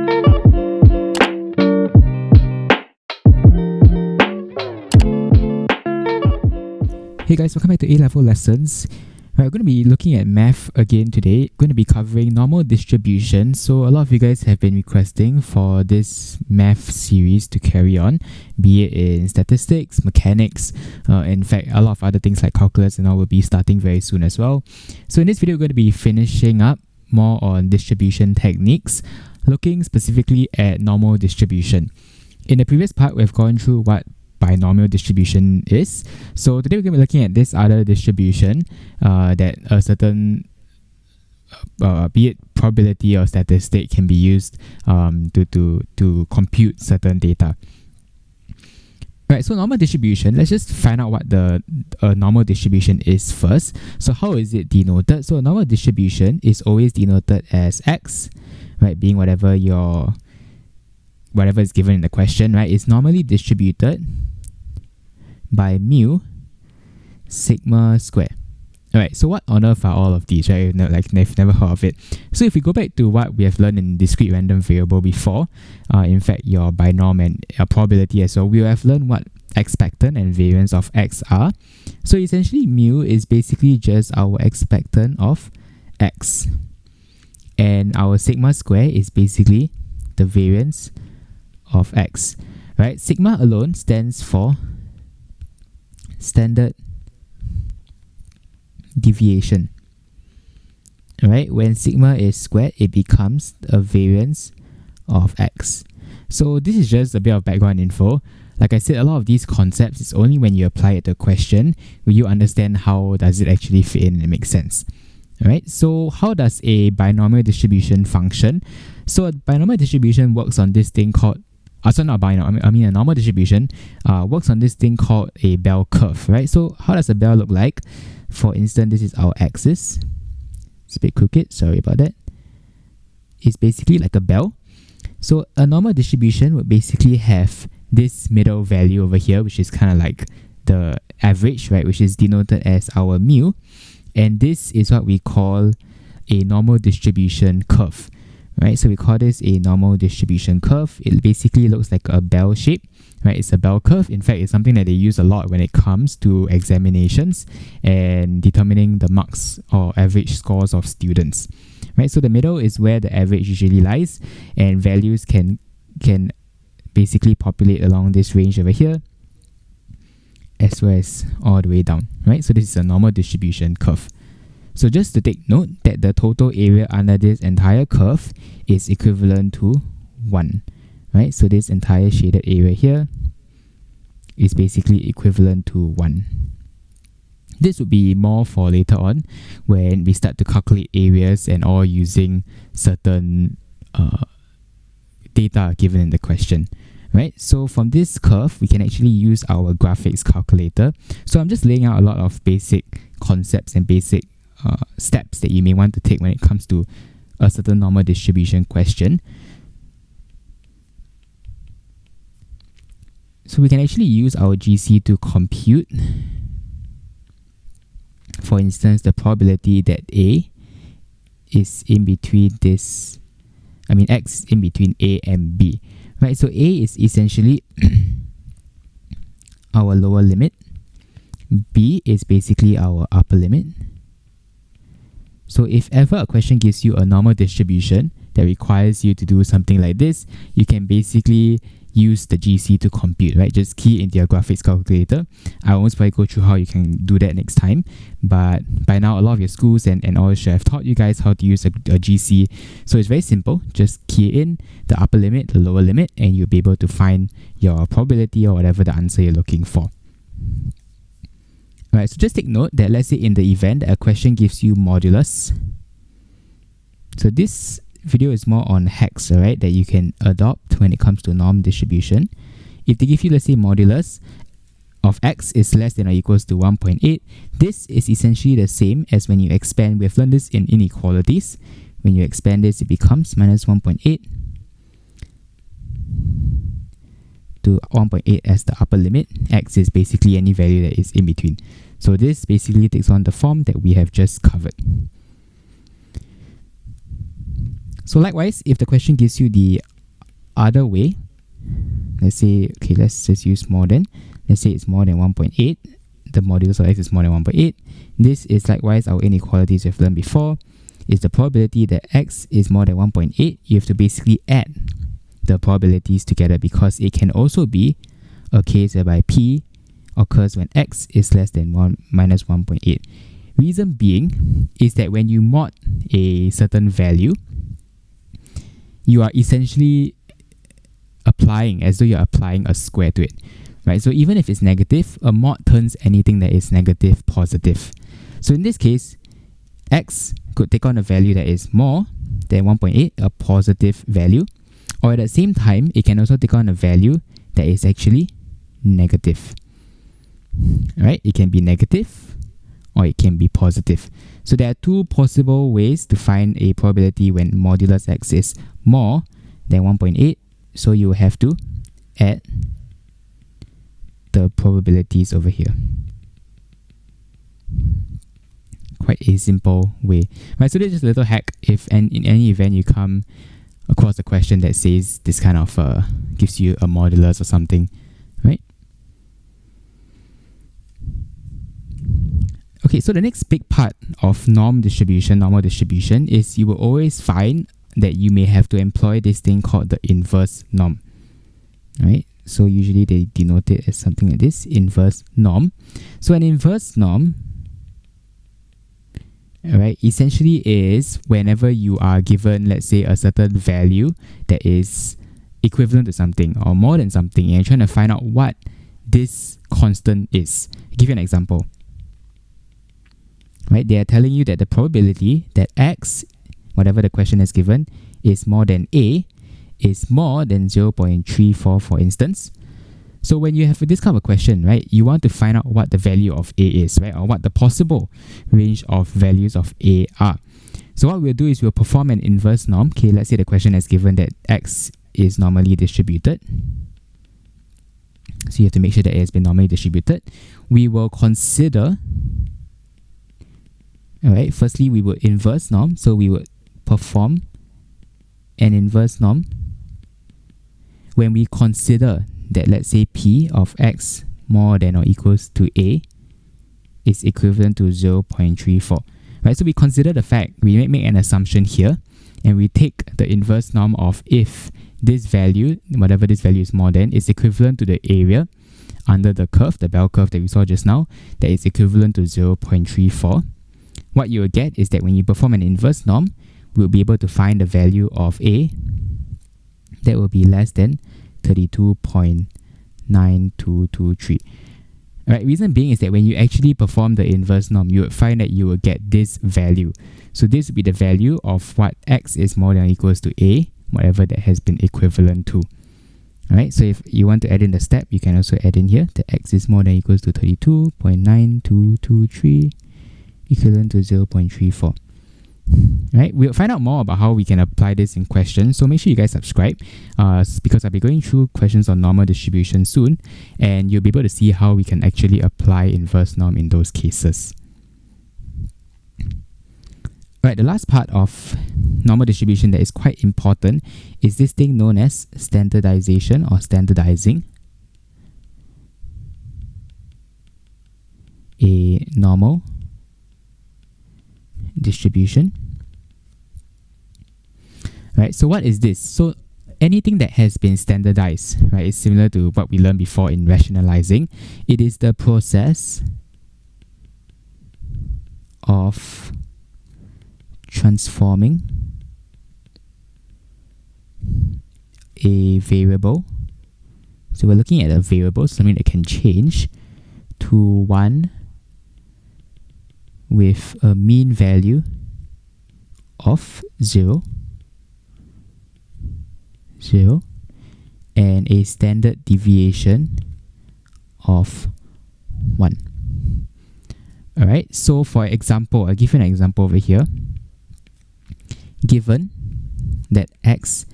Hey guys, welcome back to A-Level Lessons. We're going to be looking at math again today. Going to be covering normal distribution. So a lot of you guys have been requesting for this math series to carry on, be it in statistics, mechanics, in fact a lot of other things like calculus and all will be starting very soon as well. So in this video we're going to be finishing up more on distribution techniques, looking specifically at normal distribution. In the previous part we've gone through what binomial distribution is. So today we're going to be looking at this other distribution that a certain be it probability or statistic can be used to compute certain data. Right, so normal distribution, let's just find out what the normal distribution is first. So how is it denoted? So a normal distribution is always denoted as x, right, being whatever is given in the question, right? It's normally distributed by mu sigma square. Alright, so what on earth are all of these, right? Like, I've never heard of it. So if we go back to what we have learned in discrete random variable before, in fact, your binom and your probability as well, we have learned what expectant and variance of x are. So essentially, mu is basically just our expectant of x. And our sigma square is basically the variance of x, right? Sigma alone stands for standard deviation. Alright, when sigma is squared, it becomes a variance of x. So this is just a bit of background info. Like I said, a lot of these concepts, it's only when you apply it to a question will you understand how does it actually fit in and make sense. Alright, so how does a binomial distribution function? So a binomial distribution works on this thing called a normal distribution works on this thing called a bell curve, right? So how does a bell look like? For instance, this is our axis. It's a bit crooked, sorry about that. It's basically like a bell. So a normal distribution would basically have this middle value over here, which is kind of like the average, right? Which is denoted as our mu. And this is what we call a normal distribution curve. Right, so we call this a normal distribution curve. It basically looks like a bell shape, right? It's a bell curve. In fact, it's something that they use a lot when it comes to examinations and determining the marks or average scores of students. Right, so the middle is where the average usually lies, and values can basically populate along this range over here, as well as all the way down. Right, so this is a normal distribution curve. So just to take note that the total area under this entire curve is equivalent to 1, right? So this entire shaded area here is basically equivalent to 1. This would be more for later on when we start to calculate areas and all using certain data given in the question. Right, so from this curve, we can actually use our graphics calculator. So I'm just laying out a lot of basic concepts and basic steps that you may want to take when it comes to a certain normal distribution question. So we can actually use our GC to compute, for instance, the probability that A is in between this, X is in between A and B. Right, so A is essentially our lower limit. B is basically our upper limit. So if ever a question gives you a normal distribution that requires you to do something like this, you can basically use the GC to compute, right? Just key into your graphics calculator. I won't probably go through how you can do that next time, but by now a lot of your schools and all should have taught you guys how to use a GC. So it's very simple. Just key in the upper limit, the lower limit, and you'll be able to find your probability or whatever the answer you're looking for. Alright, so just take note that let's say in the event a question gives you modulus. So this video is more on hacks, alright, that you can adopt when it comes to norm distribution. If they give you, let's say, modulus of x is less than or equals to 1.8, this is essentially the same as when you expand. We've learned this in inequalities. When you expand this, it becomes minus 1.8 to 1.8 as the upper limit. X is basically any value that is in between. So this basically takes on the form that we have just covered. So likewise, if the question gives you the other way, let's say, okay, let's just use more than. Let's say it's more than 1.8. The modulus of x is more than 1.8. This is likewise our inequalities we've learned before. Is the probability that x is more than 1.8. You have to basically add the probabilities together, because it can also be a case whereby p occurs when x is less than 1 minus 1.8. Reason being is that when you mod a certain value, you are essentially applying as though you're applying a square to it, right? So even if it's negative, a mod turns anything that is negative positive. So in this case, x could take on a value that is more than 1.8, a positive value, or at the same time, it can also take on a value that is actually negative, right? It can be negative or it can be positive. So there are two possible ways to find a probability when modulus x is more than 1.8. So you have to add the probabilities over here. Quite a simple way. Right, so this is just a little hack. If in any event you come across a question that says this kind of gives you a modulus or something, right? Okay, so the next big part of normal distribution is you will always find that you may have to employ this thing called the inverse norm, right? So usually they denote it as something like this, inverse norm. So an inverse norm, right, essentially is whenever you are given, let's say, a certain value that is equivalent to something or more than something, and you're trying to find out what this constant is. I'll give you an example. Right, they are telling you that the probability that x, whatever the question is given, is more than a is more than 0.34, for instance. So when you have this kind of a question, right, you want to find out what the value of a is, right, or what the possible range of values of a are. So what we'll do is we'll perform an inverse norm. Okay, let's say the question is given that x is normally distributed. So you have to make sure that it has been normally distributed. We will consider, alright, firstly we would inverse norm. So we would perform an inverse norm when we consider that, let's say, p of x more than or equals to a is equivalent to 0.34. Right, so we consider the fact, we make an assumption here, and we take the inverse norm of if this value, whatever this value is more than, is equivalent to the area under the curve, the bell curve that we saw just now, that is equivalent to 0.34. What you will get is that when you perform an inverse norm, we'll be able to find the value of a that will be less than 32.9223. Right, reason being is that when you actually perform the inverse norm, you would find that you will get this value. So this would be the value of what x is more than or equals to a, whatever that has been equivalent to. Alright, so if you want to add in the step, you can also add in here that x is more than or equals to 32.9223, equivalent to 0.34. Right, we'll find out more about how we can apply this in questions, so make sure you guys subscribe, because I'll be going through questions on normal distribution soon, and you'll be able to see how we can actually apply inverse norm in those cases. Right, the last part of normal distribution that is quite important is this thing known as standardization or standardizing a normal distribution. Right, so what is this? So anything that has been standardized, right, is similar to what we learned before in rationalizing. It is the process of transforming a variable. So we're looking at a variable, something that can change, to one with a mean value of 0, and a standard deviation of 1. Alright, so for example, I'll give you an example over here. Given that x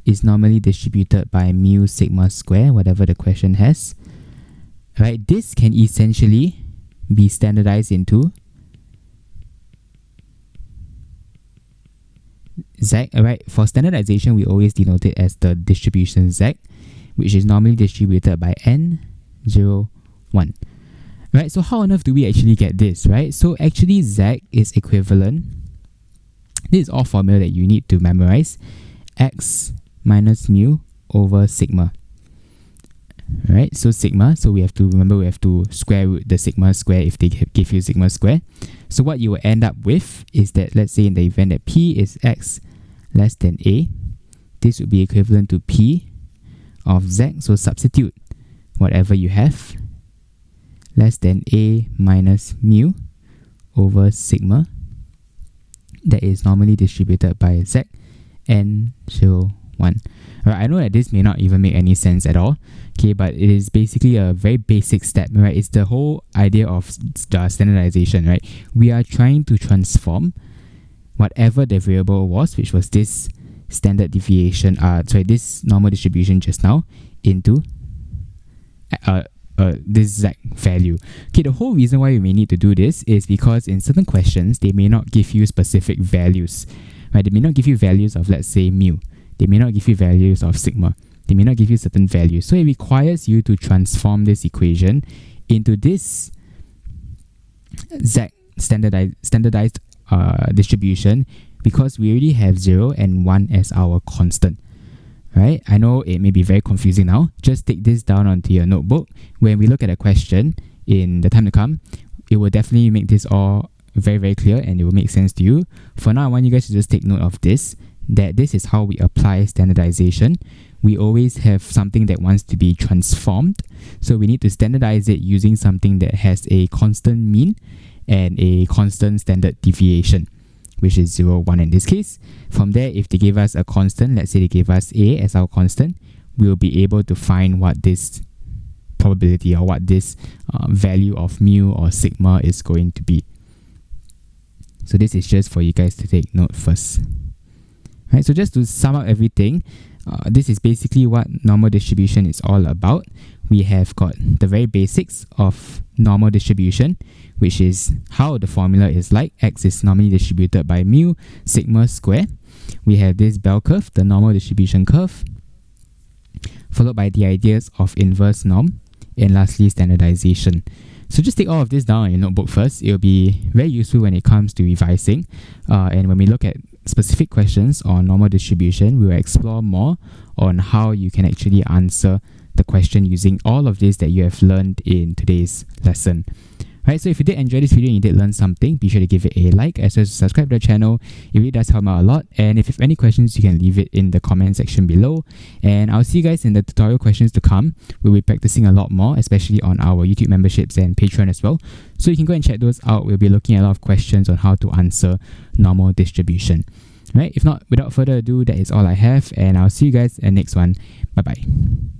is normally distributed by mu sigma square, whatever the question has, right, this can essentially be standardized into Z, alright, for standardization, we always denote it as the distribution Z, which is normally distributed by n, 0, 1. Right, so how on earth do we actually get this, right? So actually Z is equivalent. This is all formula that you need to memorize. X minus mu over sigma. Right, so sigma, so we have to remember we have to square root the sigma square if they give you sigma square. So what you will end up with is that, let's say in the event that P is X less than A, this would be equivalent to P of Z. So substitute whatever you have, less than A minus mu over sigma, that is normally distributed by Z, n, 0, 1. Right, I know that this may not even make any sense at all, okay, but it is basically a very basic step, right? It's the whole idea of the standardization, right? We are trying to transform whatever the variable was, which was this standard deviation, this normal distribution just now, into this Z value. Okay, the whole reason why we may need to do this is because in certain questions, they may not give you specific values, right? They may not give you values of, let's say, mu. They may not give you values of sigma. They may not give you certain values. So it requires you to transform this equation into this Z standardized distribution, because we already have 0 and 1 as our constant. Right? I know it may be very confusing now. Just take this down onto your notebook. When we look at a question in the time to come, it will definitely make this all very, very clear and it will make sense to you. For now, I want you guys to just take note of this, that this is how we apply standardization. We always have something that wants to be transformed. So we need to standardize it using something that has a constant mean and a constant standard deviation, which is 0, 1 in this case. From there, if they give us a constant, let's say they give us A as our constant, we'll be able to find what this probability or what this value of mu or sigma is going to be. So this is just for you guys to take note first. Right, so just to sum up everything, this is basically what normal distribution is all about. We have got the very basics of normal distribution, which is how the formula is like. X is normally distributed by mu sigma square. We have this bell curve, the normal distribution curve, followed by the ideas of inverse norm, and lastly standardization. So just take all of this down in your notebook first. It will be very useful when it comes to revising. And when we look at specific questions on normal distribution, we will explore more on how you can actually answer the question using all of this that you have learned in today's lesson. Right, so if you did enjoy this video and you did learn something, be sure to give it a like as well as subscribe to the channel. It really does help me out a lot. And if you have any questions, you can leave it in the comment section below. And I'll see you guys in the tutorial questions to come. We'll be practicing a lot more, especially on our YouTube memberships and Patreon as well. So you can go and check those out. We'll be looking at a lot of questions on how to answer normal distribution. Right, if not, without further ado, that is all I have. And I'll see you guys in the next one. Bye-bye.